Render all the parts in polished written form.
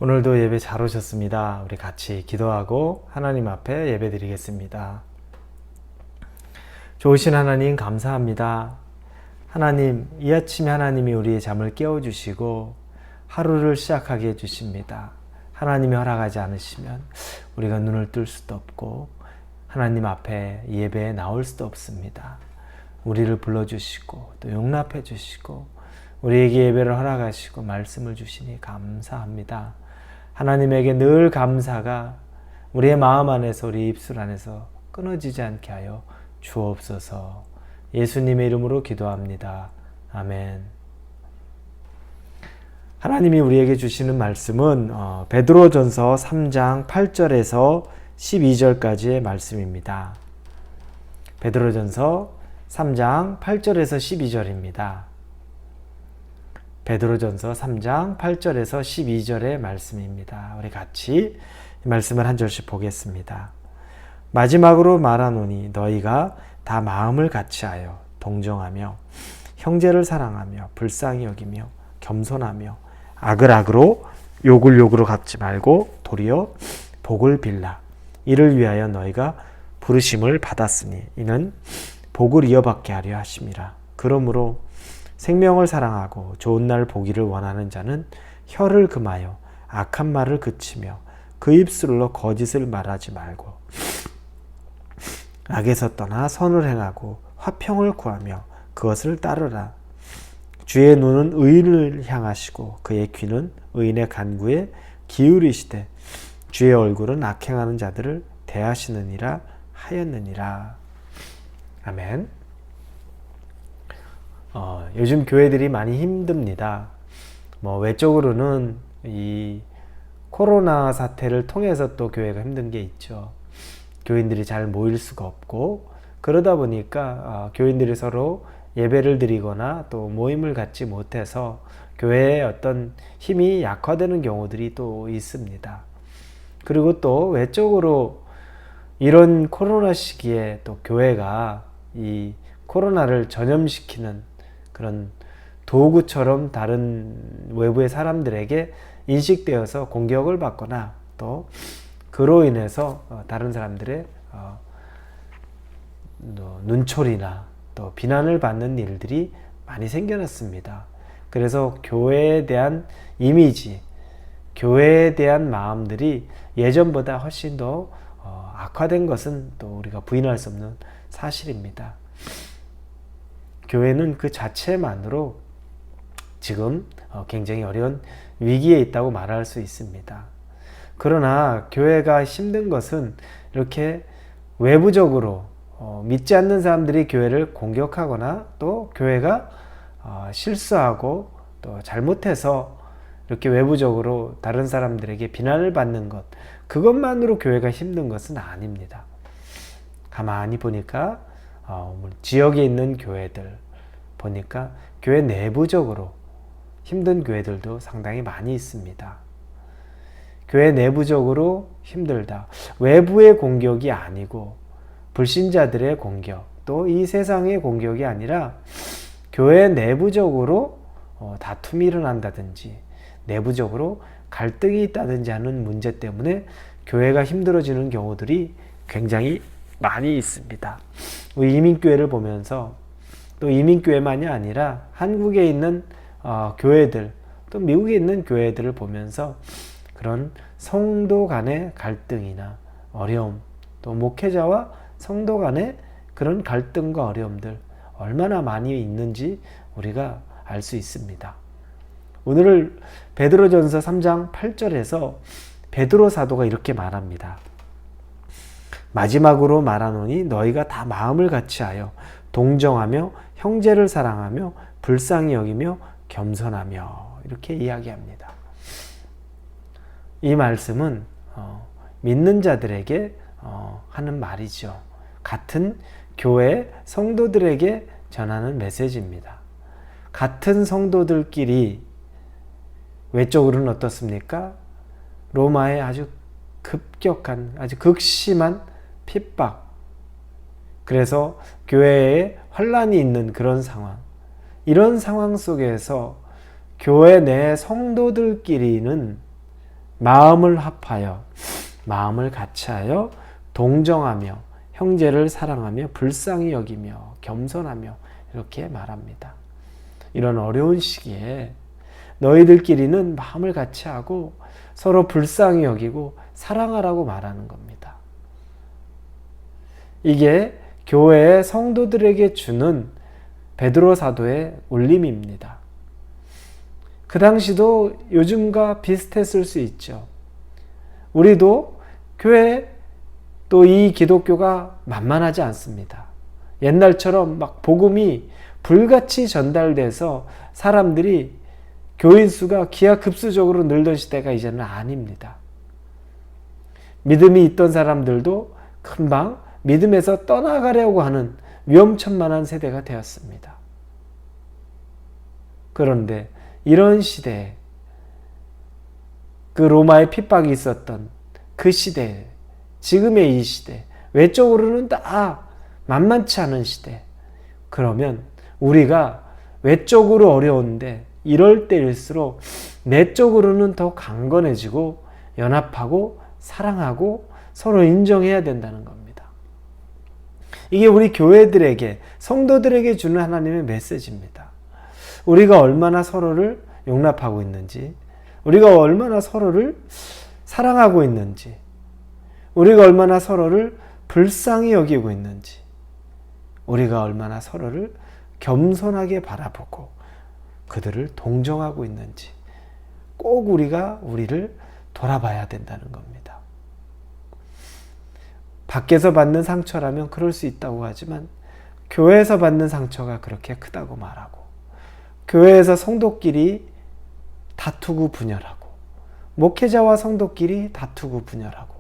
오늘도 예배 잘 오셨습니다. 우리 같이 기도하고 하나님 앞에 예배 드리겠습니다. 좋으신 하나님 감사합니다. 하나님, 이 아침에 하나님이 우리의 잠을 깨워주시고 하루를 시작하게 해주십니다. 하나님이 허락하지 않으시면 우리가 눈을 뜰 수도 없고 하나님 앞에 예배에 나올 수도 없습니다. 우리를 불러주시고 또 용납해 주시고 우리에게 예배를 허락하시고 말씀을 주시니 감사합니다. 하나님에게 늘 감사가 우리의 마음 안에서 우리 입술 안에서 끊어지지 않게 하여 주옵소서. 예수님의 이름으로 기도합니다. 아멘. 하나님이 우리에게 주시는 말씀은 베드로전서 3장 8절에서 12절까지의 말씀입니다. 베드로전서 3장 8절에서 12절입니다. 베드로전서 3장 8절에서 12절의 말씀입니다. 우리 같이 이 말씀을 한 절씩 보겠습니다. 마지막으로 말하노니 너희가 다 마음을 같이하여 동정하며 형제를 사랑하며 불쌍히 여기며 겸손하며 악을 악으로 욕을 욕으로 갚지 말고 도리어 복을 빌라. 이를 위하여 너희가 부르심을 받았으니 이는 복을 이어받게 하려 하심이라. 그러므로 생명을 사랑하고 좋은 날 보기를 원하는 자는 혀를 금하여 악한 말을 그치며 그 입술로 거짓을 말하지 말고 악에서 떠나 선을 행하고 화평을 구하며 그것을 따르라. 주의 눈은 의인을 향하시고 그의 귀는 의인의 간구에 기울이시되 주의 얼굴은 악행하는 자들을 대하시느니라 하였느니라. 아멘. 요즘 교회들이 많이 힘듭니다. 외적으로는 이 코로나 사태를 통해서 또 교회가 힘든 게 있죠. 교인들이 잘 모일 수가 없고 그러다 보니까 교인들이 서로 예배를 드리거나 또 모임을 갖지 못해서 교회의 어떤 힘이 약화되는 경우들이 또 있습니다. 그리고 또 외적으로 이런 코로나 시기에 또 교회가 이 코로나를 전염시키는 그런 도구처럼 다른 외부의 사람들에게 인식되어서 공격을 받거나 또 그로 인해서 다른 사람들의 눈초리나 또 비난을 받는 일들이 많이 생겨났습니다. 그래서 교회에 대한 이미지, 교회에 대한 마음들이 예전보다 훨씬 더 악화된 것은 또 우리가 부인할 수 없는 사실입니다. 교회는 그 자체만으로 지금 굉장히 어려운 위기에 있다고 말할 수 있습니다. 그러나 교회가 힘든 것은 이렇게 외부적으로 믿지 않는 사람들이 교회를 공격하거나 또 교회가 실수하고 또 잘못해서 이렇게 외부적으로 다른 사람들에게 비난을 받는 것, 그것만으로 교회가 힘든 것은 아닙니다. 가만히 보니까 지역에 있는 교회들 보니까 교회 내부적으로 힘든 교회들도 상당히 많이 있습니다. 교회 내부적으로 힘들다. 외부의 공격이 아니고 불신자들의 공격, 또 이 세상의 공격이 아니라 교회 내부적으로 다툼이 일어난다든지 내부적으로 갈등이 있다든지 하는 문제 때문에 교회가 힘들어지는 경우들이 굉장히 많이 있습니다. 우리 이민교회를 보면서 또 이민교회만이 아니라 한국에 있는 교회들 또 미국에 있는 교회들을 보면서 그런 성도 간의 갈등이나 어려움 또 목회자와 성도 간의 그런 갈등과 어려움들 얼마나 많이 있는지 우리가 알 수 있습니다. 오늘 베드로전서 3장 8절에서 베드로 사도가 이렇게 말합니다. 마지막으로 말하노니 너희가 다 마음을 같이하여 동정하며 형제를 사랑하며 불쌍히 여기며 겸손하며 이렇게 이야기합니다. 이 말씀은 믿는 자들에게 하는 말이죠. 같은 교회 성도들에게 전하는 메시지입니다. 같은 성도들끼리 외적으로는 어떻습니까? 로마의 아주 급격한 아주 극심한 핍박, 그래서 교회에 혼란이 있는 그런 상황, 이런 상황 속에서 교회 내 성도들끼리는 마음을 합하여, 마음을 같이하여 동정하며 형제를 사랑하며 불쌍히 여기며 겸손하며 이렇게 말합니다. 이런 어려운 시기에 너희들끼리는 마음을 같이하고 서로 불쌍히 여기고 사랑하라고 말하는 겁니다. 이게 교회의 성도들에게 주는 베드로 사도의 울림입니다. 그 당시도 요즘과 비슷했을 수 있죠. 우리도 교회 또 이 기독교가 만만하지 않습니다. 옛날처럼 막 복음이 불같이 전달돼서 사람들이 교인 수가 기하급수적으로 늘던 시대가 이제는 아닙니다. 믿음이 있던 사람들도 금방 믿음에서 떠나가려고 하는 위험천만한 세대가 되었습니다. 그런데 이런 시대에 그 로마의 핍박이 있었던 그 시대에, 지금의 이 시대, 외적으로는 다 만만치 않은 시대. 그러면 우리가 외적으로 어려운데 이럴 때일수록 내적으로는 더 강건해지고 연합하고 사랑하고 서로 인정해야 된다는 겁니다. 이게 우리 교회들에게, 성도들에게 주는 하나님의 메시지입니다. 우리가 얼마나 서로를 용납하고 있는지, 우리가 얼마나 서로를 사랑하고 있는지, 우리가 얼마나 서로를 불쌍히 여기고 있는지, 우리가 얼마나 서로를 겸손하게 바라보고 그들을 동정하고 있는지 꼭 우리가 우리를 돌아봐야 된다는 겁니다. 밖에서 받는 상처라면 그럴 수 있다고 하지만 교회에서 받는 상처가 그렇게 크다고 말하고, 교회에서 성도끼리 다투고 분열하고, 목회자와 성도끼리 다투고 분열하고,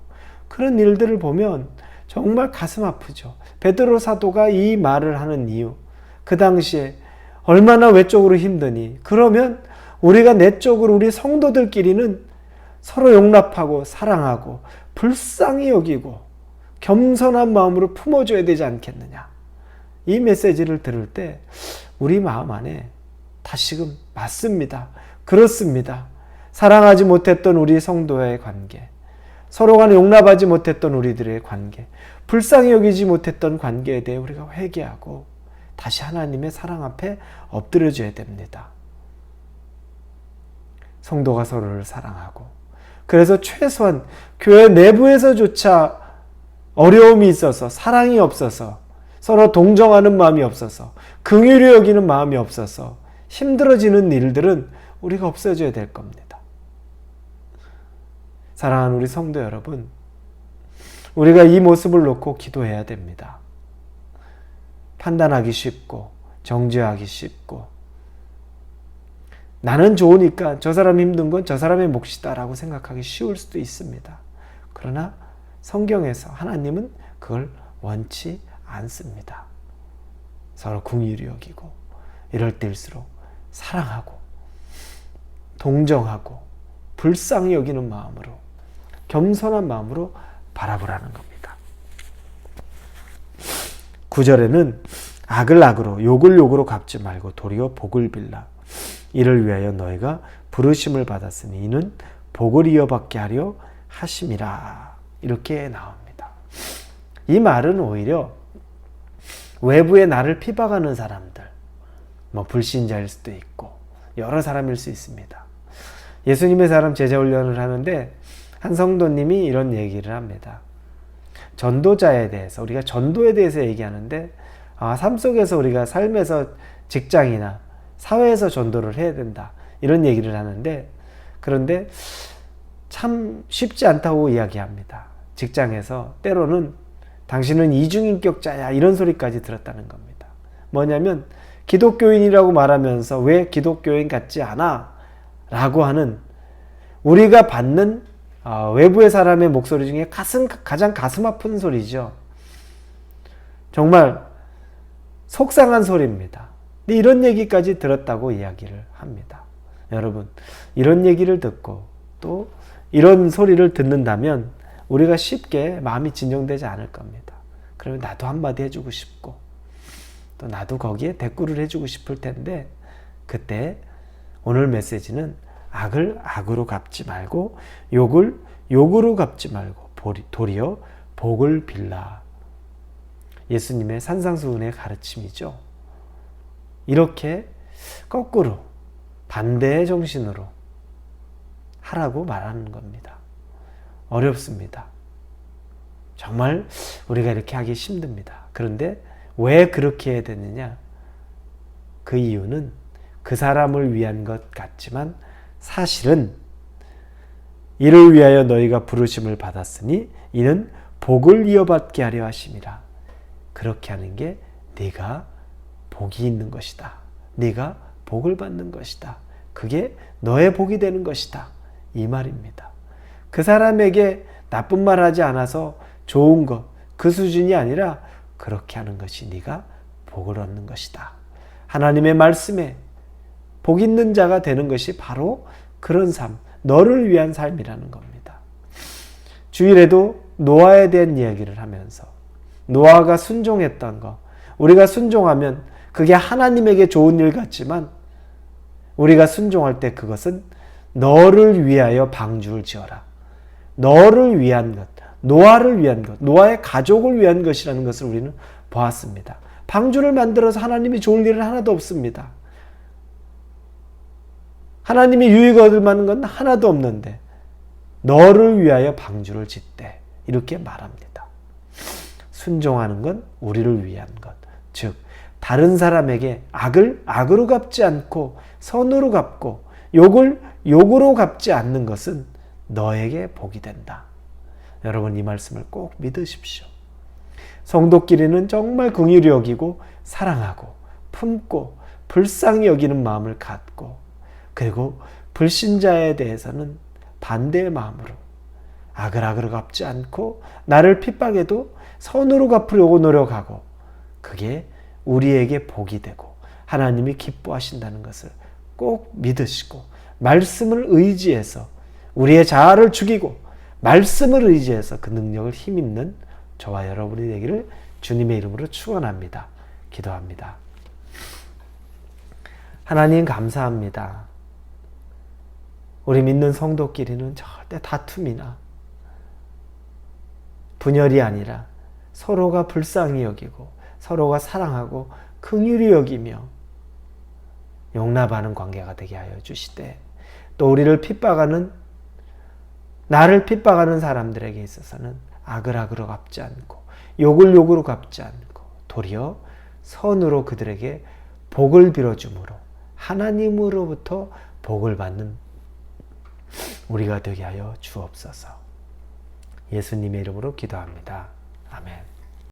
그런 일들을 보면 정말 가슴 아프죠. 베드로 사도가 이 말을 하는 이유, 그 당시에 얼마나 외적으로 힘드니, 그러면 우리가 내적으로 우리 성도들끼리는 서로 용납하고 사랑하고 불쌍히 여기고 겸손한 마음으로 품어줘야 되지 않겠느냐. 이 메시지를 들을 때 우리 마음 안에 다시금 맞습니다. 그렇습니다. 사랑하지 못했던 우리 성도의 관계, 서로 간에 용납하지 못했던 우리들의 관계, 불쌍히 여기지 못했던 관계에 대해 우리가 회개하고 다시 하나님의 사랑 앞에 엎드려줘야 됩니다. 성도가 서로를 사랑하고, 그래서 최소한 교회 내부에서조차 어려움이 있어서, 사랑이 없어서, 서로 동정하는 마음이 없어서, 긍휼히 여기는 마음이 없어서 힘들어지는 일들은 우리가 없어져야 될 겁니다. 사랑하는 우리 성도 여러분, 우리가 이 모습을 놓고 기도해야 됩니다. 판단하기 쉽고 정죄하기 쉽고, 나는 좋으니까 저 사람 힘든 건 저 사람의 몫이다라고 생각하기 쉬울 수도 있습니다. 그러나 성경에서 하나님은 그걸 원치 않습니다. 서로 긍휼히 여기고 이럴 때일수록 사랑하고 동정하고 불쌍히 여기는 마음으로, 겸손한 마음으로 바라보라는 겁니다. 9절에는 악을 악으로 욕을 욕으로 갚지 말고 도리어 복을 빌라. 이를 위하여 너희가 부르심을 받았으니 이는 복을 이어받게 하려 하심이라. 이렇게 나옵니다. 이 말은 오히려 외부에 나를 피박하는 사람들, 불신자일 수도 있고 여러 사람일 수 있습니다. 예수님의 사람 제자 훈련을 하는데 한 성도님이 이런 얘기를 합니다. 전도자에 대해서, 우리가 전도에 대해서 얘기하는데 삶 속에서 우리가 삶에서 직장이나 사회에서 전도를 해야 된다, 이런 얘기를 하는데, 그런데 참 쉽지 않다고 이야기합니다. 직장에서 때로는 당신은 이중인격자야, 이런 소리까지 들었다는 겁니다. 뭐냐면 기독교인이라고 말하면서 왜 기독교인 같지 않아? 라고 하는, 우리가 받는 외부의 사람의 목소리 중에 가장 가슴 아픈 소리죠. 정말 속상한 소리입니다. 근데 이런 얘기까지 들었다고 이야기를 합니다. 여러분, 이런 얘기를 듣고 또 이런 소리를 듣는다면 우리가 쉽게 마음이 진정되지 않을 겁니다. 그러면 나도 한마디 해주고 싶고 또 나도 거기에 대꾸를 해주고 싶을 텐데, 그때 오늘 메시지는 악을 악으로 갚지 말고 욕을 욕으로 갚지 말고 도리어 복을 빌라. 예수님의 산상수훈의 가르침이죠. 이렇게 거꾸로 반대의 정신으로 하라고 말하는 겁니다. 어렵습니다. 정말 우리가 이렇게 하기 힘듭니다. 그런데 왜 그렇게 해야 되느냐? 그 이유는 그 사람을 위한 것 같지만 사실은 이를 위하여 너희가 부르심을 받았으니 이는 복을 이어받게 하려 하심이라. 그렇게 하는 게 네가 복이 있는 것이다. 네가 복을 받는 것이다. 그게 너의 복이 되는 것이다. 이 말입니다. 그 사람에게 나쁜 말 하지 않아서 좋은 것, 그 수준이 아니라 그렇게 하는 것이 네가 복을 얻는 것이다. 하나님의 말씀에 복 있는 자가 되는 것이 바로 그런 삶, 너를 위한 삶이라는 겁니다. 주일에도 노아에 대한 이야기를 하면서 노아가 순종했던 거, 우리가 순종하면 그게 하나님에게 좋은 일 같지만 우리가 순종할 때 그것은 너를 위하여 방주를 지어라. 너를 위한 것, 노아를 위한 것, 노아의 가족을 위한 것이라는 것을 우리는 보았습니다. 방주를 만들어서 하나님이 좋을 일은 하나도 없습니다. 하나님이 유익 얻을 만한 건 하나도 없는데 너를 위하여 방주를 짓되 이렇게 말합니다. 순종하는 건 우리를 위한 것, 즉 다른 사람에게 악을 악으로 갚지 않고 선으로 갚고 욕을 욕으로 갚지 않는 것은 너에게 복이 된다. 여러분 이 말씀을 꼭 믿으십시오. 성도끼리는 정말 긍휼히 여기고 사랑하고 품고 불쌍히 여기는 마음을 갖고 그리고 불신자에 대해서는 반대의 마음으로 악을 악으로 갚지 않고 나를 핍박해도 선으로 갚으려고 노력하고 그게 우리에게 복이 되고 하나님이 기뻐하신다는 것을 꼭 믿으시고 말씀을 의지해서 우리의 자아를 죽이고 말씀을 의지해서 그 능력을 힘있는 저와 여러분이 되기를 주님의 이름으로 축원합니다. 기도합니다. 하나님 감사합니다. 우리 믿는 성도끼리는 절대 다툼이나 분열이 아니라 서로가 불쌍히 여기고 서로가 사랑하고 긍휼히 여기며 용납하는 관계가 되게 하여 주시되 또 우리를 핍박하는 나를 핍박하는 사람들에게 있어서는 악을 악으로 갚지 않고 욕을 욕으로 갚지 않고 도리어 선으로 그들에게 복을 빌어주므로 하나님으로부터 복을 받는 우리가 되게 하여 주옵소서. 예수님의 이름으로 기도합니다. 아멘.